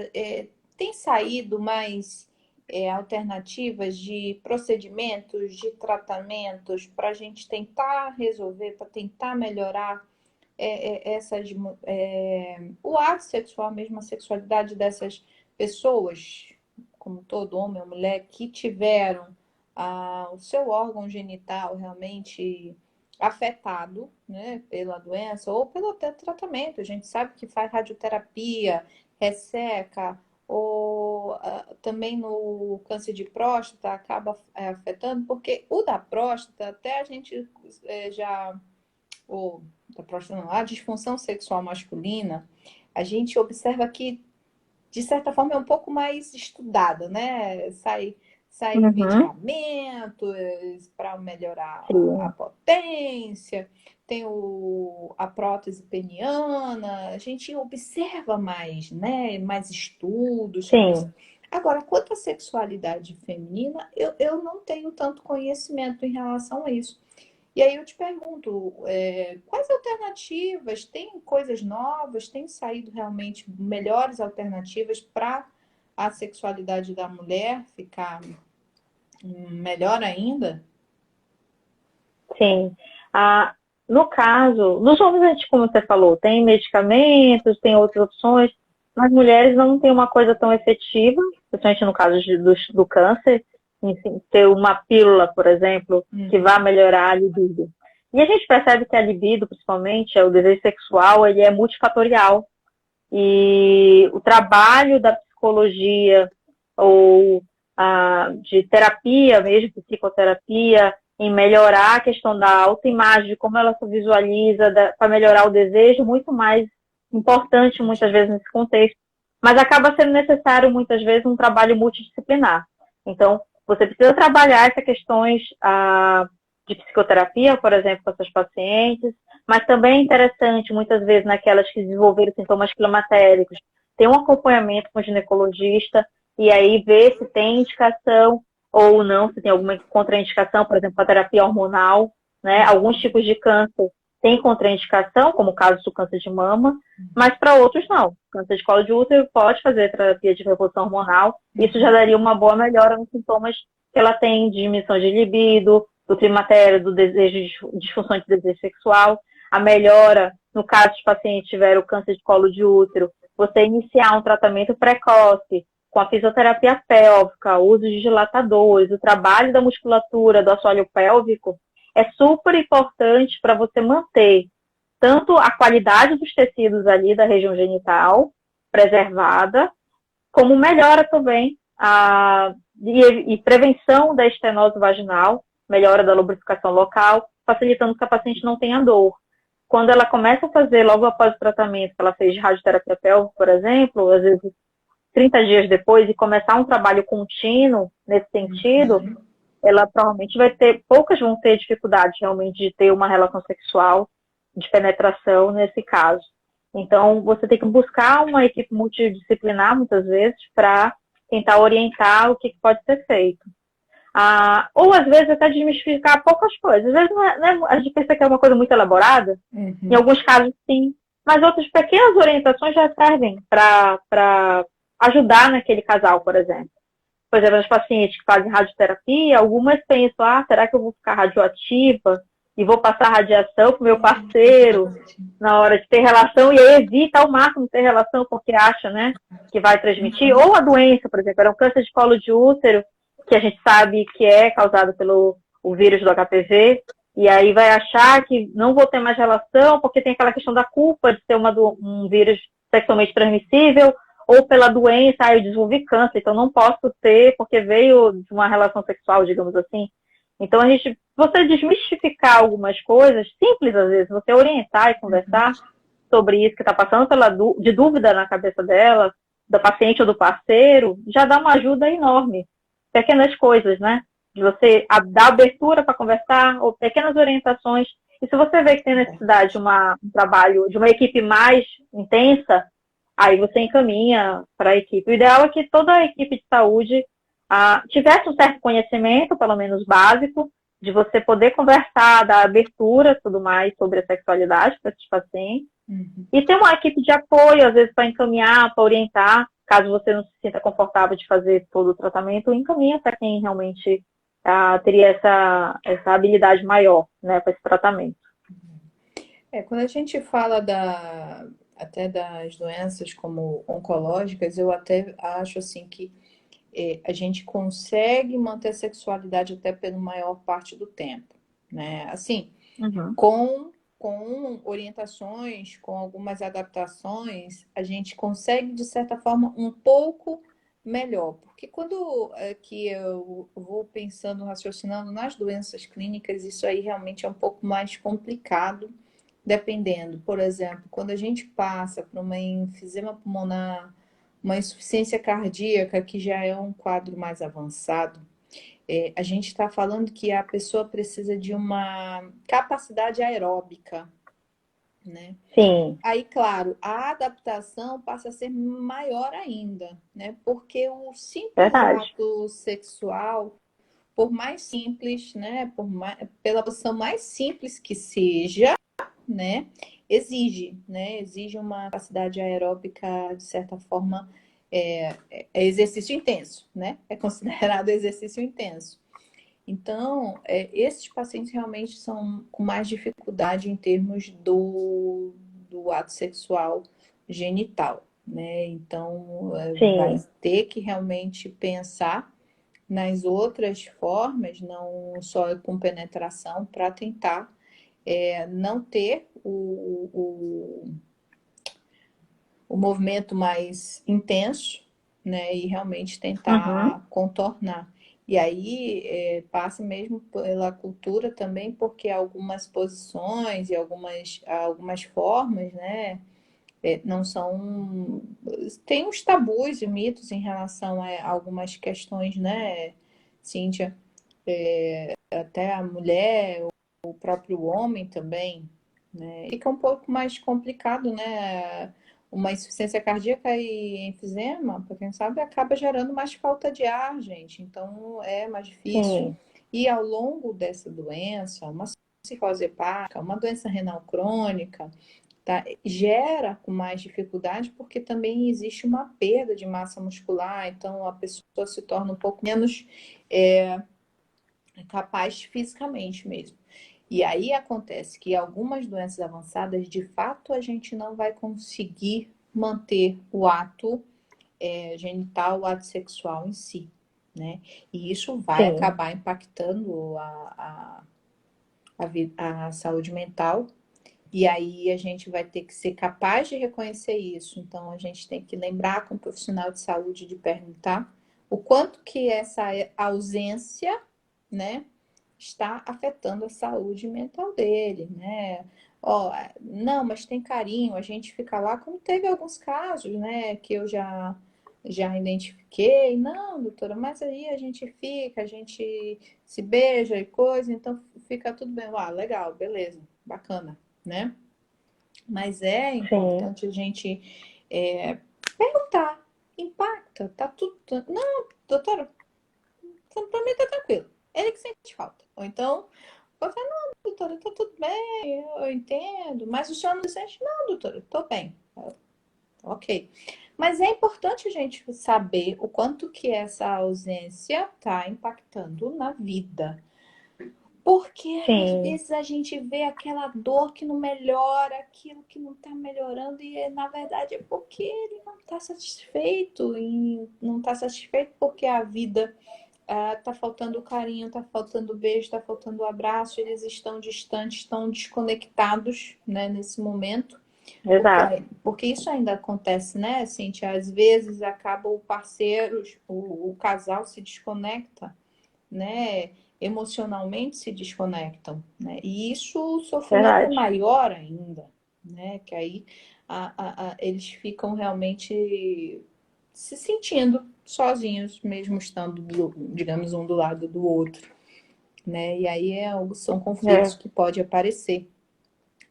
Tem saído mais alternativas de procedimentos, de tratamentos para a gente tentar resolver, para tentar melhorar essas, o ato sexual mesmo, a sexualidade dessas pessoas, como todo homem ou mulher, que tiveram o seu órgão genital realmente afetado, né, pela doença ou pelo até tratamento. A gente sabe que faz radioterapia, resseca, ou também no câncer de próstata acaba afetando, porque o da próstata até a gente já, ou da próstata não, a disfunção sexual masculina, a gente observa que de certa forma, é um pouco mais estudada, né? Sai Uhum. medicamentos para melhorar a Sim. potência, tem a prótese peniana, a gente observa mais, né? Mais estudos sobre isso. Sim. Agora, quanto à sexualidade feminina, eu não tenho tanto conhecimento em relação a isso. E aí eu te pergunto, quais alternativas? Tem coisas novas? Tem saído realmente melhores alternativas para a sexualidade da mulher ficar melhor ainda? Sim. Ah, no caso, nos homens, a gente, como você falou, tem medicamentos, tem outras opções. Nas mulheres não tem uma coisa tão efetiva, principalmente no caso do câncer, em ter uma pílula, por exemplo, que vá melhorar a libido. E a gente percebe que a libido, principalmente, o desejo sexual, ele é multifatorial. E o trabalho da psicologia ou de terapia mesmo, psicoterapia, em melhorar a questão da autoimagem, de como ela se visualiza, para melhorar o desejo, muito mais importante muitas vezes nesse contexto. Mas acaba sendo necessário muitas vezes um trabalho multidisciplinar. Então, você precisa trabalhar essas questões de psicoterapia, por exemplo, com seus pacientes, mas também é interessante, muitas vezes, naquelas que desenvolveram sintomas climatéricos, ter um acompanhamento com o ginecologista e aí ver se tem indicação ou não, se tem alguma contraindicação, por exemplo, a terapia hormonal, né? Alguns tipos de câncer têm contraindicação, como o caso do câncer de mama, mas para outros não. Câncer de colo de útero pode fazer terapia de reposição hormonal, isso já daria uma boa melhora nos sintomas que ela tem de diminuição de libido, do climatério, do desejo, disfunção de desejo sexual, a melhora, no caso dos pacientes tiveram câncer de colo de útero, você iniciar um tratamento precoce, com a fisioterapia pélvica, o uso de dilatadores, o trabalho da musculatura do assoalho pélvico, é super importante para você manter tanto a qualidade dos tecidos ali da região genital preservada, como melhora também e prevenção da estenose vaginal, melhora da lubrificação local, facilitando que a paciente não tenha dor. Quando ela começa a fazer, logo após o tratamento que ela fez de radioterapia pélvica, por exemplo, às vezes 30 dias depois, e começar um trabalho contínuo nesse sentido, ela provavelmente poucas vão ter dificuldade realmente de ter uma relação sexual, de penetração nesse caso. Então, você tem que buscar uma equipe multidisciplinar, muitas vezes, para tentar orientar o que pode ser feito. Ou, às vezes, até desmistificar poucas coisas. Às vezes, a gente pensa que é uma coisa muito elaborada. Em alguns casos, sim. Mas outras pequenas orientações já servem para ajudar naquele casal, por exemplo. Por exemplo, as pacientes que fazem radioterapia, algumas pensam, será que eu vou ficar radioativa e vou passar radiação para o meu parceiro na hora de ter relação, e aí evita ao máximo ter relação porque acha, né, que vai transmitir. Ou a doença, por exemplo, era um câncer de colo de útero, que a gente sabe que é causado pelo o vírus do HPV, e aí vai achar que não vou ter mais relação porque tem aquela questão da culpa de ser um vírus sexualmente transmissível, ou pela doença, eu desenvolvi câncer, então não posso ter porque veio de uma relação sexual, digamos assim. Então, você desmistificar algumas coisas, simples às vezes, você orientar e conversar sobre isso que está passando de dúvida na cabeça dela, da paciente ou do parceiro, já dá uma ajuda enorme. Pequenas coisas, né? De você dar abertura para conversar, ou pequenas orientações. E se você vê que tem necessidade de um trabalho, de uma equipe mais intensa, aí você encaminha para a equipe. O ideal é que toda a equipe de saúde tivesse um certo conhecimento, pelo menos básico, de você poder conversar, dar abertura, tudo mais, sobre a sexualidade para esses pacientes. E ter uma equipe de apoio, às vezes, para encaminhar, para orientar, caso você não se sinta confortável de fazer todo o tratamento, encaminha para quem realmente teria essa habilidade maior, né, para esse tratamento. Quando a gente fala até das doenças como oncológicas, eu até acho assim que a gente consegue manter a sexualidade até pela maior parte do tempo, né? Assim, com orientações, com algumas adaptações, a gente consegue, de certa forma, um pouco melhor. Porque quando que eu vou pensando, raciocinando nas doenças clínicas, isso aí realmente é um pouco mais complicado, dependendo. Por exemplo, quando a gente passa por uma enfisema pulmonar, uma insuficiência cardíaca, que já é um quadro mais avançado, a gente está falando que a pessoa precisa de uma capacidade aeróbica, né? Sim. Aí, claro, a adaptação passa a ser maior ainda, né? Porque o simples ato sexual, por mais simples, né? Pela posição mais simples que seja, né? Exige uma capacidade aeróbica, de certa forma, é exercício intenso, né? É considerado exercício intenso. Então, esses pacientes realmente são com mais dificuldade em termos do ato sexual genital, né? Então, vai ter que realmente pensar nas outras formas, não só com penetração, para tentar não ter o movimento mais intenso, né? E realmente tentar contornar. E aí passa mesmo pela cultura também, porque algumas posições e algumas formas, né, não são. Tem uns tabus e mitos em relação a algumas questões, né, Cíntia? Até a mulher, o próprio homem também, né? Fica um pouco mais complicado, né? Uma insuficiência cardíaca e enfisema, para quem sabe, acaba gerando mais falta de ar, gente. Então é mais difícil. Sim, E ao longo dessa doença, uma cirrose hepática, uma doença renal crônica, tá? Gera com mais dificuldade porque também existe uma perda de massa muscular, então a pessoa se torna um pouco menos capaz fisicamente mesmo. E aí acontece que algumas doenças avançadas, de fato, a gente não vai conseguir manter o ato genital, o ato sexual em si, né? E isso vai sim, acabar impactando a saúde mental. E aí a gente vai ter que ser capaz de reconhecer isso. Então a gente tem que lembrar com o profissional de saúde de perguntar o quanto que essa ausência, né, está afetando a saúde mental dele, né? Ó, não, mas tem carinho, a gente fica lá, como teve alguns casos, né, que eu já identifiquei. Não, doutora, mas aí a gente fica, a gente se beija e coisa, então fica tudo bem. Ah, legal, beleza, bacana, né? Mas é sim, importante a gente perguntar, impacta, tá tudo. Não, doutora, pra mim tá tranquilo. Ele que sente falta. Ou então, eu falo, não, doutora, tá tudo bem, eu entendo. Mas o senhor não sente? Não, doutora, tô bem. Ok. Mas é importante a gente saber o quanto que essa ausência está impactando na vida. Porque às sim, vezes a gente vê aquela dor que não melhora, aquilo que não está melhorando, e na verdade é porque ele não está satisfeito, e não está satisfeito porque a vida tá faltando carinho, tá faltando beijo, tá faltando abraço, eles estão distantes, estão desconectados, né, nesse momento. exato. Porque isso ainda acontece, né, Cintia? Às vezes acaba o parceiro, o casal se desconecta, né? Emocionalmente se desconectam, né? E isso, o sofrimento é Verdade. maior ainda, né? Que aí eles ficam realmente se sentindo sozinhos, mesmo estando, digamos, um do lado do outro, né? E aí são conflitos É, que podem aparecer.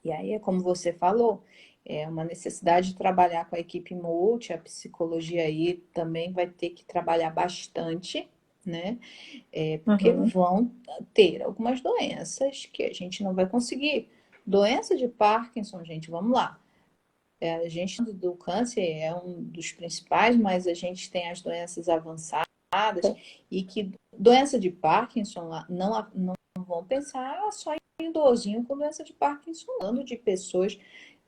E aí é como você falou, é uma necessidade de trabalhar com a equipe multi, a psicologia aí também vai ter que trabalhar bastante, né? Porque uhum, vão ter algumas doenças que a gente não vai conseguir. Doença de Parkinson, gente, vamos lá. A gente do câncer é um dos principais, mas a gente tem as doenças avançadas sim, e que doença de Parkinson não vão pensar só em idosinho com doença de Parkinson, falando de pessoas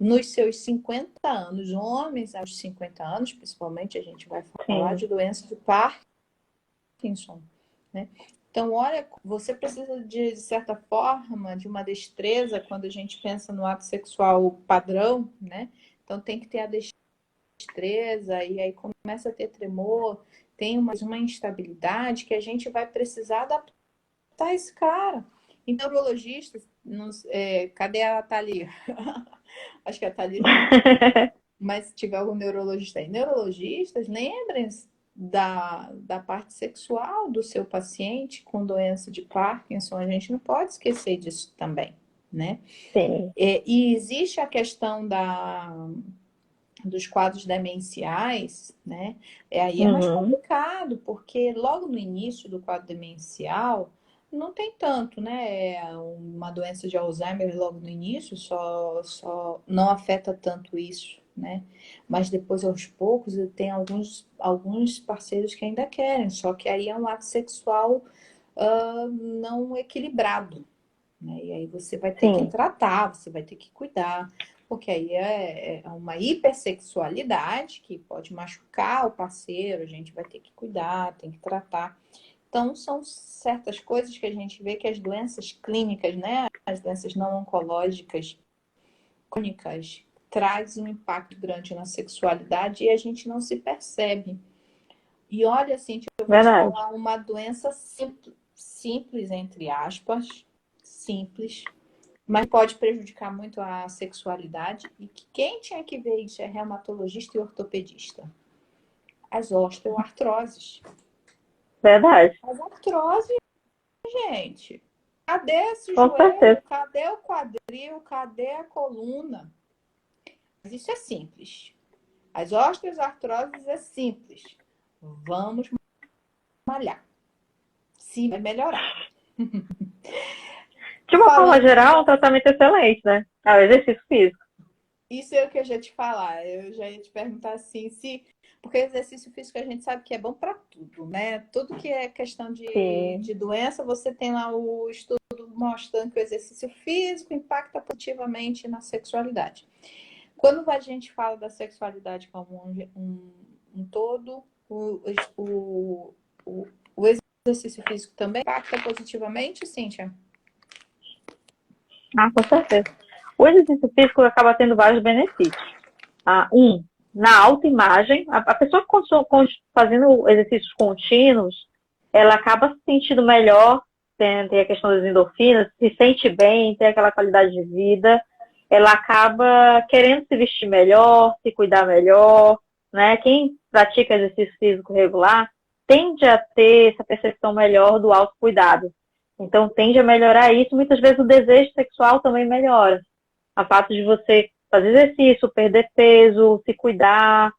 nos seus 50 anos, homens aos 50 anos, principalmente, a gente vai falar sim, de doença de Parkinson, né? Então, olha, você precisa de certa forma, de uma destreza quando a gente pensa no ato sexual padrão, né? Então, tem que ter a destreza, e aí começa a ter tremor, tem uma instabilidade que a gente vai precisar adaptar esse cara. E neurologistas, cadê a Thalia? Acho que a Thalia não. Mas se tiver algum neurologista aí, neurologistas, lembrem da parte sexual do seu paciente com doença de Parkinson, a gente não pode esquecer disso também, né? sim, E existe a questão dos quadros demenciais, né? Aí é mais uhum, complicado, porque logo no início do quadro demencial não tem tanto, né? Uma doença de Alzheimer logo no início só não afeta tanto isso, né? Mas depois, aos poucos, tem alguns parceiros que ainda querem, só que aí é um ato sexual não equilibrado, né? E aí você vai ter que sim, tratar, você vai ter que cuidar, porque aí é uma hipersexualidade que pode machucar o parceiro, a gente vai ter que cuidar, tem que tratar. Então, são certas coisas que a gente vê que as doenças clínicas, né, as doenças não oncológicas, crônicas, trazem um impacto grande na sexualidade e a gente não se percebe. E olha, assim, eu vou te Verdade. falar uma doença simples, simples, entre aspas, simples, mas pode prejudicar muito a sexualidade. E que quem tinha que ver isso é reumatologista e ortopedista. As osteoartroses. Verdade. As artroses, gente. Cadê esse Com joelho? certeza. Cadê o quadril? Cadê a coluna? Mas isso é simples. As osteoartroses é simples. Vamos malhar. Se vai melhorar. De uma forma Falando geral, de é um tratamento excelente, né? É o exercício físico. isso é o que eu já ia te falar. Eu já ia te perguntar assim, se. Porque exercício físico a gente sabe que é bom para tudo, né? Tudo que é questão Sim. de doença, você tem lá o estudo mostrando que o exercício físico impacta positivamente na sexualidade. Quando a gente fala da sexualidade como um todo, o, o exercício físico também impacta positivamente, Cíntia? Ah, com certeza. O exercício físico acaba tendo vários benefícios. Na autoimagem, a pessoa fazendo exercícios contínuos, ela acaba se sentindo melhor, tem a questão das endorfinas, se sente bem, tem aquela qualidade de vida, ela acaba querendo se vestir melhor, se cuidar melhor, né? Quem pratica exercício físico regular tende a ter essa percepção melhor do autocuidado. Então, tende a melhorar isso. Muitas vezes o desejo sexual também melhora. A fato de você fazer exercício, perder peso, se cuidar,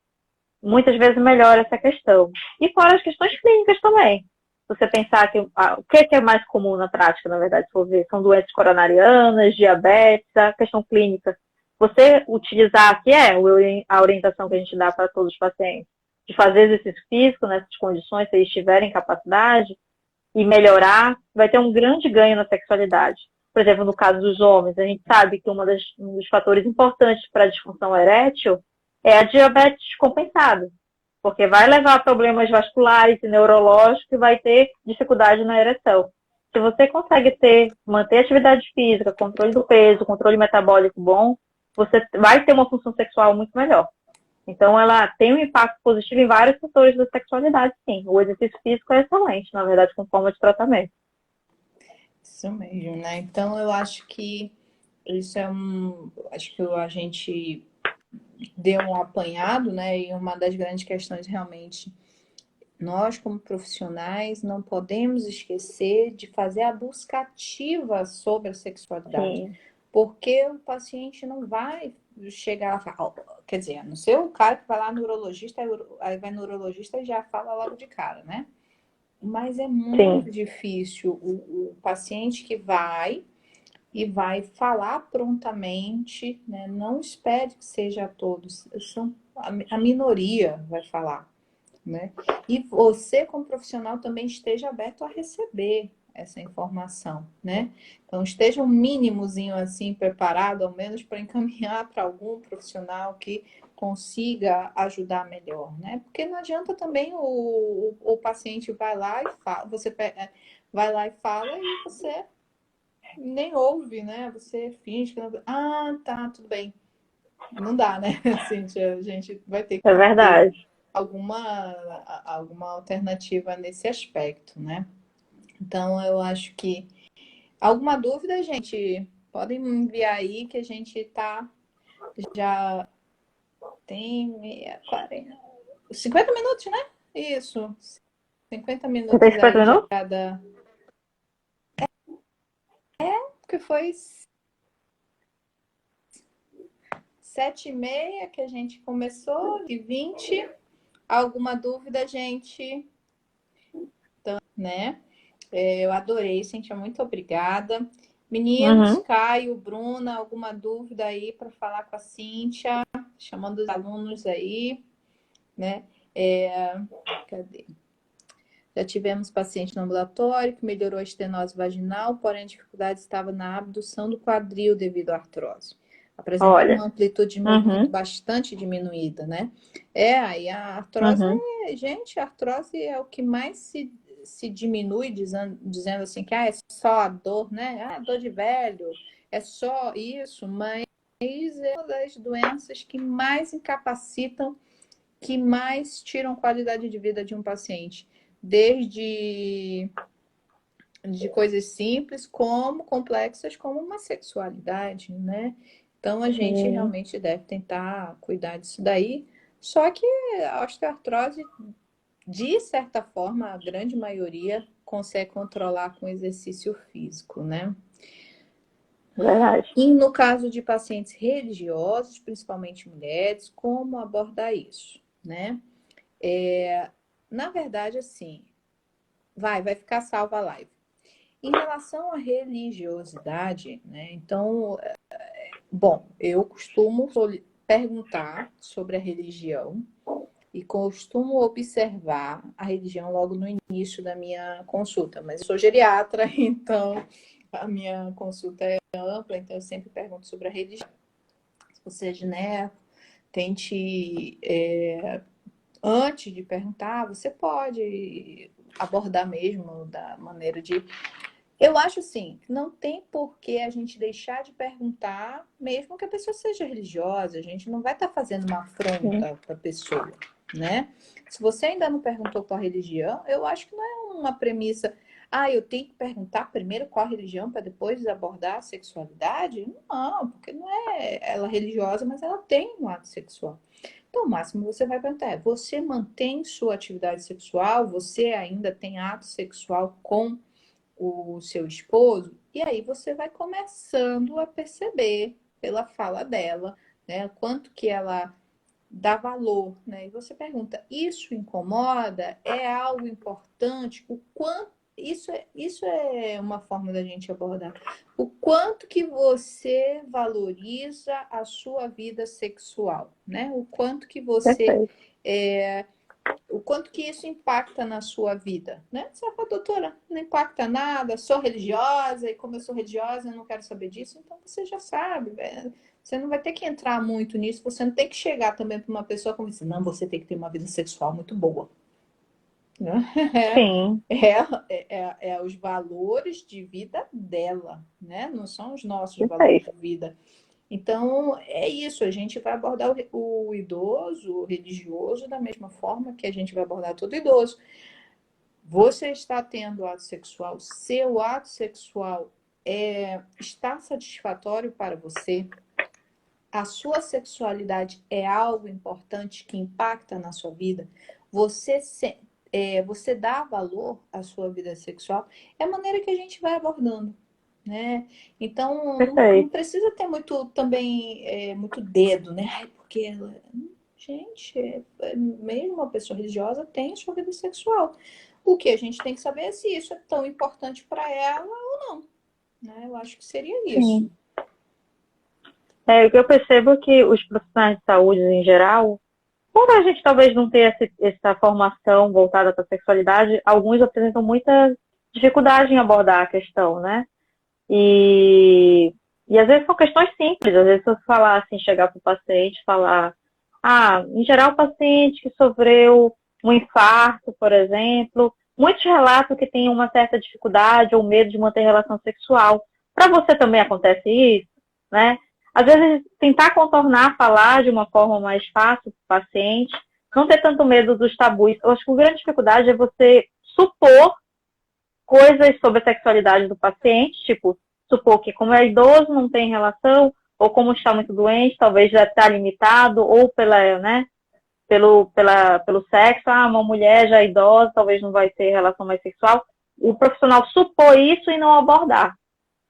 muitas vezes melhora essa questão. E fora as questões clínicas também. Você pensar que o que é mais comum na prática, na verdade, se for ver, são doenças coronarianas, diabetes, a questão clínica. Você utilizar, que é a orientação que a gente dá para todos os pacientes, de fazer exercício físico nessas condições, se eles tiverem capacidade, e melhorar, vai ter um grande ganho na sexualidade. Por exemplo, no caso dos homens, a gente sabe que um dos fatores importantes para a disfunção erétil é a diabetes compensada, porque vai levar a problemas vasculares e neurológicos e vai ter dificuldade na ereção. Se você consegue manter atividade física, controle do peso, controle metabólico bom, você vai ter uma função sexual muito melhor. Então, ela tem um impacto positivo em vários fatores da sexualidade, sim. O exercício físico é excelente, na verdade, como forma de tratamento. Isso mesmo, né? Então eu acho que isso é um. Acho que a gente deu um apanhado, né? E uma das grandes questões realmente, nós como profissionais não podemos esquecer de fazer a busca ativa sobre a sexualidade. Sim, Porque o paciente não vai chegar a falar, quer dizer, a não ser o cara que vai lá no urologista, aí vai no urologista e já fala logo de cara, né? Mas é muito sim, difícil o paciente que vai e vai falar prontamente, né? Não espere que seja a todos, são a minoria vai falar, né? E você, como profissional, também esteja aberto a receber essa informação, né? Então, esteja um mínimozinho assim preparado, ao menos para encaminhar para algum profissional que consiga ajudar melhor, né? Porque não adianta também o paciente vai lá e fala, vai lá e fala e você nem ouve, né? Você finge que não... Ah, tá, tudo bem. Não dá, né, Cíntia? A gente vai ter é que ter verdade. alguma alternativa nesse aspecto, né? Então, eu acho que alguma dúvida, gente, podem me enviar aí que a gente tá já tem 50 minutos, né? Isso, 50 Você tem minutos 50 aí já minutos? da que foi 7h30 que a gente começou e 20. Alguma dúvida, gente? Então, né? Eu adorei, Cintia, muito obrigada. Meninos, Uhum. Caio, Bruna, alguma dúvida aí para falar com a Cíntia? Chamando os alunos aí, né? Cadê? Já tivemos paciente no ambulatório que melhorou a estenose vaginal, porém a dificuldade estava na abdução do quadril devido à artrose. Apresentava Olha. uma amplitude de movimento Uhum. bastante diminuída, né? Aí a artrose, Uhum. gente, a artrose é o que mais se diminui, dizendo assim que é só a dor, né? Dor de velho, é só isso, mas é uma das doenças que mais incapacitam que mais tiram qualidade de vida de um paciente, desde de coisas simples como complexas, como uma sexualidade, né? Então a gente Sim, realmente deve tentar cuidar disso daí. Só que a osteoartrose, de certa forma, a grande maioria consegue controlar com exercício físico, né? verdade. E no caso de pacientes religiosos, principalmente mulheres, como abordar isso, né? Na verdade, assim, vai ficar salva a live. Em relação à religiosidade, né? Então, bom, eu costumo perguntar sobre a religião e costumo observar a religião logo no início da minha consulta, mas eu sou geriatra, então a minha consulta é ampla, então eu sempre pergunto sobre a religião. Se você é gineco, tente, antes de perguntar, você pode abordar mesmo da maneira de. Eu acho assim, não tem por que a gente deixar de perguntar, mesmo que a pessoa seja religiosa, a gente não vai estar fazendo uma Sim, afronta para a pessoa, né? Se você ainda não perguntou qual religião, eu acho que não é uma premissa, eu tenho que perguntar primeiro qual religião para depois abordar a sexualidade? Não, porque não é ela religiosa, mas ela tem um ato sexual. Então, o máximo que você vai perguntar é: você mantém sua atividade sexual? Você ainda tem ato sexual com o seu esposo? E aí você vai começando a perceber pela fala dela, né, quanto que ela dá valor, né? E você pergunta: isso incomoda? É algo importante? O quanto isso é uma forma da gente abordar. O quanto que você valoriza a sua vida sexual, né? O quanto que você perfeito. é, o quanto que isso impacta na sua vida, né? Você fala: doutora, não impacta nada, sou religiosa, e como eu sou religiosa, eu não quero saber disso. Então você já sabe, velho. Você não vai ter que entrar muito nisso, você não tem que chegar também para uma pessoa como assim: não, você tem que ter uma vida sexual muito boa, né? Sim, É os valores de vida dela, né? Não são os nossos valores perfeito. de vida. Então, é isso, a gente vai abordar o idoso, o religioso, da mesma forma que a gente vai abordar todo idoso. Você está tendo ato sexual, seu ato sexual está satisfatório para você? A sua sexualidade é algo importante que impacta na sua vida? Você dá valor à sua vida sexual? É a maneira que a gente vai abordando, né? Então, não Perfeito. precisa ter muito também, muito dedo, né? Ai, porque gente, mesmo uma pessoa religiosa tem sua vida sexual. O que a gente tem que saber é se isso é tão importante para ela ou não, né? Eu acho que seria isso. Sim. O que eu percebo é que os profissionais de saúde, em geral, por a gente talvez não ter essa formação voltada para a sexualidade, alguns apresentam muita dificuldade em abordar a questão, né? E às vezes são questões simples, às vezes se eu falar assim, chegar para o paciente, falar, em geral o paciente que sofreu um infarto, por exemplo, muitos relatam que tem uma certa dificuldade ou medo de manter relação sexual. Para você também acontece isso, né? Às vezes tentar contornar, falar de uma forma mais fácil para o paciente, não ter tanto medo dos tabus. Eu acho que a grande dificuldade é você supor coisas sobre a sexualidade do paciente, tipo, supor que como é idoso não tem relação, ou como está muito doente, talvez já está limitado, ou pelo sexo, uma mulher já idosa, talvez não vai ter relação mais sexual. O profissional supor isso e não abordar.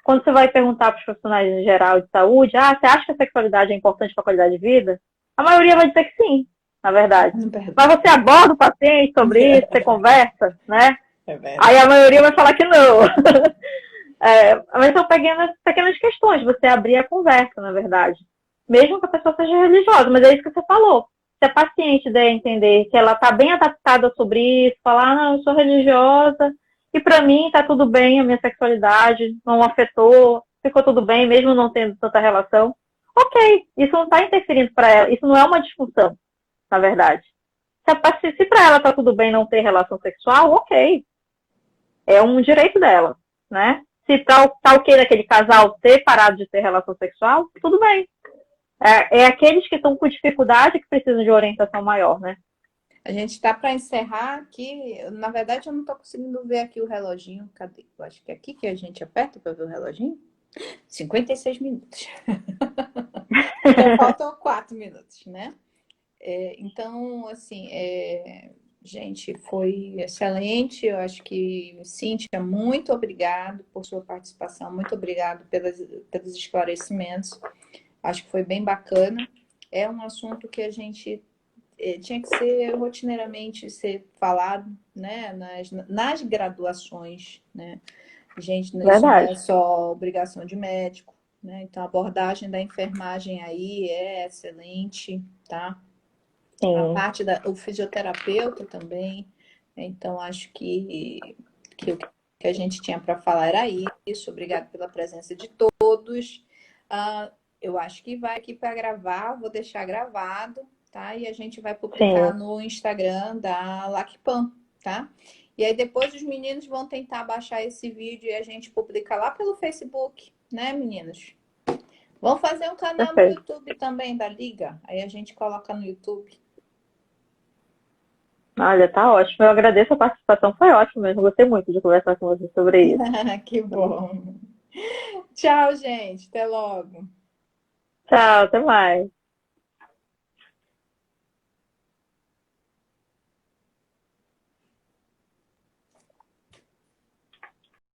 Quando você vai perguntar para os profissionais em geral de saúde, você acha que a sexualidade é importante para a qualidade de vida? A maioria vai dizer que sim, na verdade. Não Mas pergunta. você aborda o paciente sobre isso, você conversa, né? É Aí verdade. a maioria vai falar que não. Mas são pequenas questões, você abrir a conversa, na verdade. Mesmo que a pessoa seja religiosa, mas é isso que você falou. Se a paciente der a entender que ela está bem adaptada sobre isso, falar, não, eu sou religiosa, e para mim está tudo bem, a minha sexualidade não afetou, ficou tudo bem, mesmo não tendo tanta relação. Ok, isso não está interferindo para ela, isso não é uma disfunção, na verdade. Se para ela está tudo bem não ter relação sexual, ok, é um direito dela, né? Se tá ok naquele casal ter parado de ter relação sexual, tudo bem. É aqueles que estão com dificuldade que precisam de orientação maior, né? A gente está para encerrar aqui. Na verdade, eu não estou conseguindo ver aqui o reloginho. Cadê? Eu acho que é aqui que a gente aperta para ver o reloginho. 56 minutos. Então, faltam 4 minutos, né? Então, assim, gente, foi excelente. Eu acho que, Cíntia, muito obrigado por sua participação. Muito obrigado pelos esclarecimentos. Acho que foi bem bacana. É um assunto que a gente tinha que ser rotineiramente ser falado, né, nas graduações, né? Gente, isso não Verdade. é só obrigação de médico, né? Então a abordagem da enfermagem aí é excelente, tá? A Sim, parte o fisioterapeuta também. Então acho que o que a gente tinha para falar era isso. Obrigado pela presença de todos. Eu acho que vai aqui para gravar, vou deixar gravado, tá? E a gente vai sim. publicar no Instagram da Lacpan, tá? E aí depois os meninos vão tentar baixar esse vídeo e a gente publica lá pelo Facebook, né, meninos? Vamos fazer um canal no Perfeito. YouTube também da Liga. Aí a gente coloca no YouTube. Olha, tá ótimo. Eu agradeço a participação, foi ótimo mesmo. Gostei muito de conversar com você sobre isso. Que bom. Tchau, gente. Até logo. Tchau, até mais.